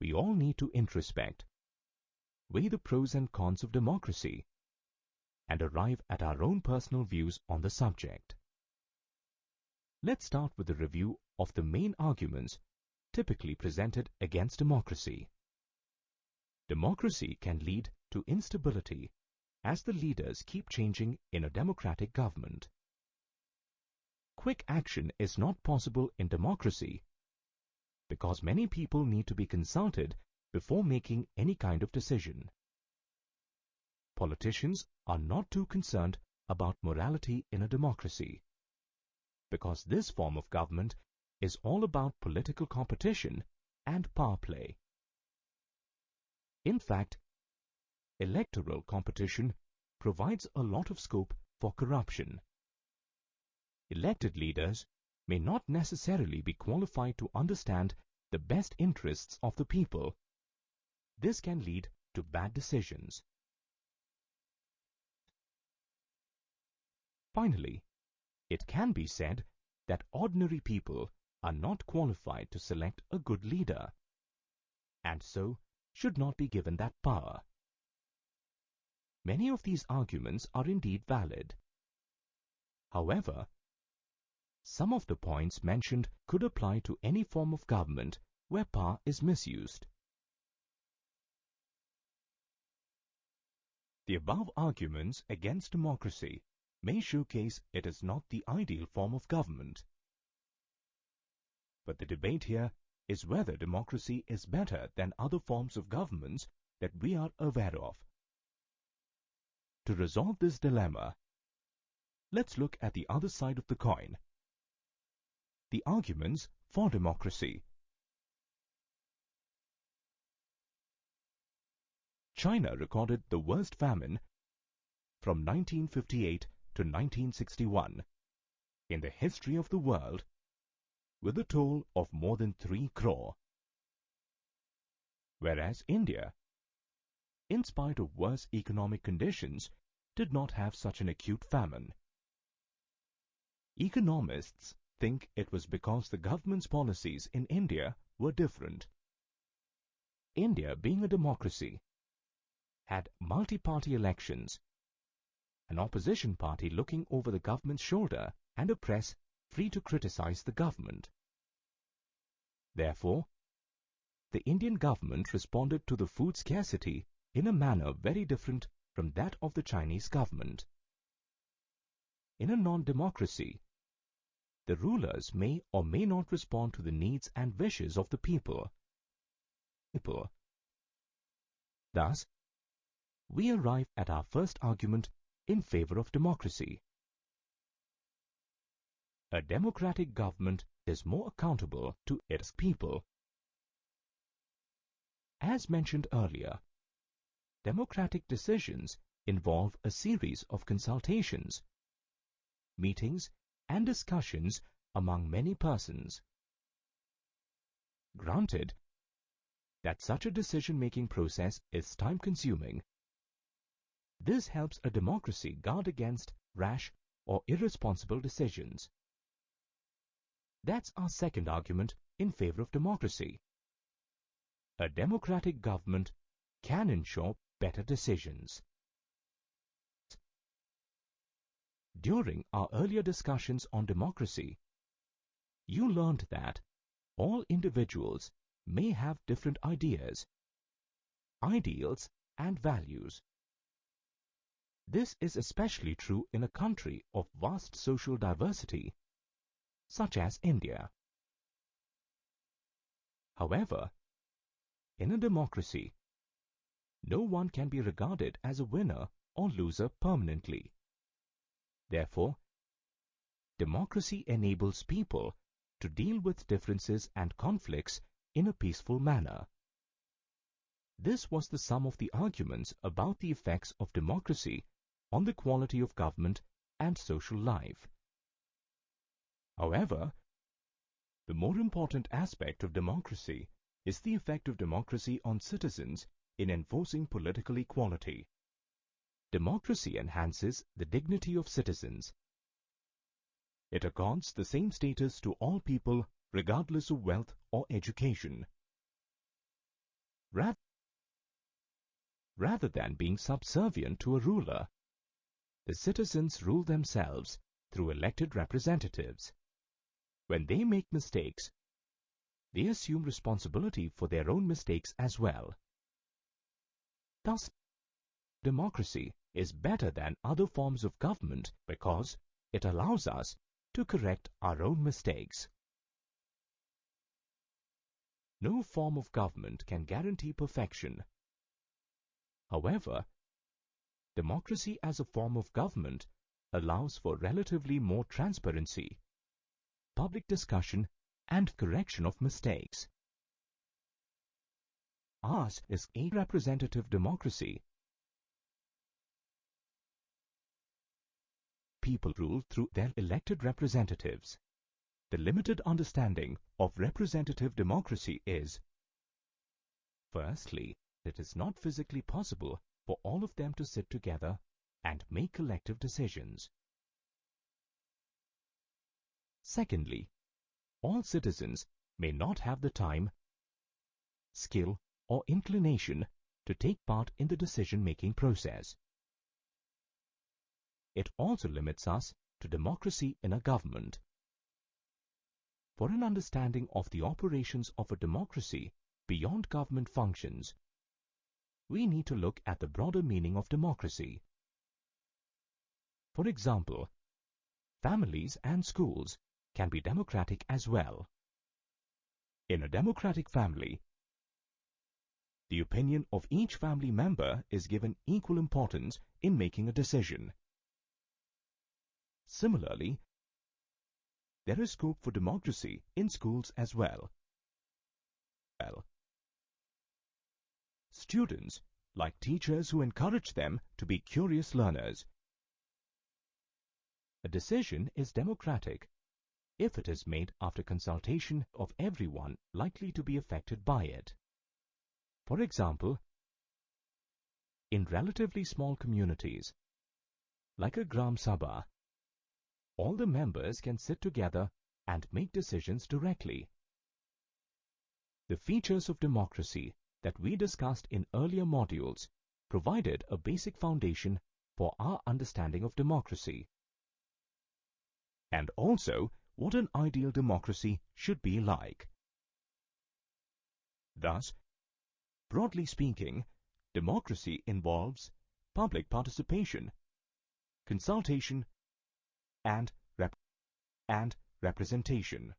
we all need to introspect, weigh the pros and cons of democracy, and arrive at our own personal views on the subject. Let's start with a review of the main arguments typically presented against democracy. Democracy can lead to instability as the leaders keep changing in a democratic government. Quick action is not possible in democracy because many people need to be consulted before making any kind of decision. Politicians are not too concerned about morality in a democracy because this form of government is all about political competition and power play. In fact, electoral competition provides a lot of scope for corruption. Elected leaders may not necessarily be qualified to understand the best interests of the people. This can lead to bad decisions. Finally, it can be said that ordinary people are not qualified to select a good leader, and so should not be given that power. Many of these arguments are indeed valid. However, some of the points mentioned could apply to any form of government where power is misused. The above arguments against democracy may showcase it is not the ideal form of government. But the debate here is whether democracy is better than other forms of governments that we are aware of. To resolve this dilemma, let's look at the other side of the coin. The arguments for democracy. China recorded the worst famine from 1958 to 1961 in the history of the world, with a toll of more than 3 crore. Whereas India, in spite of worse economic conditions, did not have such an acute famine. Economists think it was because the government's policies in India were different. India, being a democracy, had multi-party elections, an opposition party looking over the government's shoulder, and a press free to criticize the government. Therefore, the Indian government responded to the food scarcity in a manner very different from that of the Chinese government. In a non-democracy, the rulers may or may not respond to the needs and wishes of the people. Thus, we arrive at our first argument in favor of democracy. A democratic government is more accountable to its people. As mentioned earlier, democratic decisions involve a series of consultations, meetings, and discussions among many persons. Granted that such a decision-making process is time-consuming, this helps a democracy guard against rash or irresponsible decisions. That's our second argument in favor of democracy. A democratic government can ensure better decisions. During our earlier discussions on democracy, you learned that all individuals may have different ideas, ideals, and values. This is especially true in a country of vast social diversity, such as India. However, in a democracy, no one can be regarded as a winner or loser permanently. Therefore, democracy enables people to deal with differences and conflicts in a peaceful manner. This was the sum of the arguments about the effects of democracy on the quality of government and social life. However, the more important aspect of democracy is the effect of democracy on citizens in enforcing political equality. Democracy enhances the dignity of citizens. It accords the same status to all people regardless of wealth or education. Rather than being subservient to a ruler, the citizens rule themselves through elected representatives. When they make mistakes, they assume responsibility for their own mistakes as well. Thus, democracy is better than other forms of government because it allows us to correct our own mistakes. No form of government can guarantee perfection. However, democracy as a form of government allows for relatively more transparency, public discussion, and correction of mistakes. Ours is a representative democracy. People rule through their elected representatives. The limited understanding of representative democracy is, firstly, it is not physically possible for all of them to sit together and make collective decisions. Secondly, all citizens may not have the time, skill, or inclination to take part in the decision-making process. It also limits us to democracy in a government. For an understanding of the operations of a democracy beyond government functions, we need to look at the broader meaning of democracy. For example, families and schools can be democratic as well. In a democratic family, the opinion of each family member is given equal importance in making a decision. Similarly, there is scope for democracy in schools as well. Students like teachers who encourage them to be curious learners. A decision is democratic if it is made after consultation of everyone likely to be affected by it. For example, in relatively small communities, like a Gram Sabha, all the members can sit together and make decisions directly. The features of democracy that we discussed in earlier modules provided a basic foundation for our understanding of democracy, and also what an ideal democracy should be like. Thus, broadly speaking, democracy involves public participation, consultation, and representation.